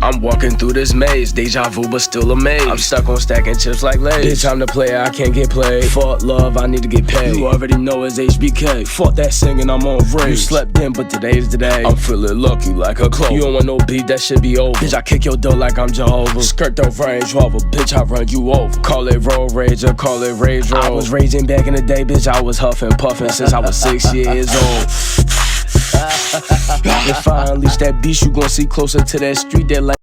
I'm walking through this maze, deja vu but still amazed. I'm stuck on stacking chips like Lay's. Bitch, I'm the player, I can't get played. Fuck love, I need to get paid. You already know it's HBK. Fuck that singing, I'm on rage. You slept in, but today's the day. I'm feeling lucky like a clover. You don't want no beat, that shit be over. Bitch, I kick your door like I'm Jehovah. Skirt the Range Rover, bitch, I run you over. Call it road rage or call it rage roll. I was raging back in the day, bitch, I was huffing puffing since I was 6 years old. If I unleash that beast, you gon' see closer to that street that like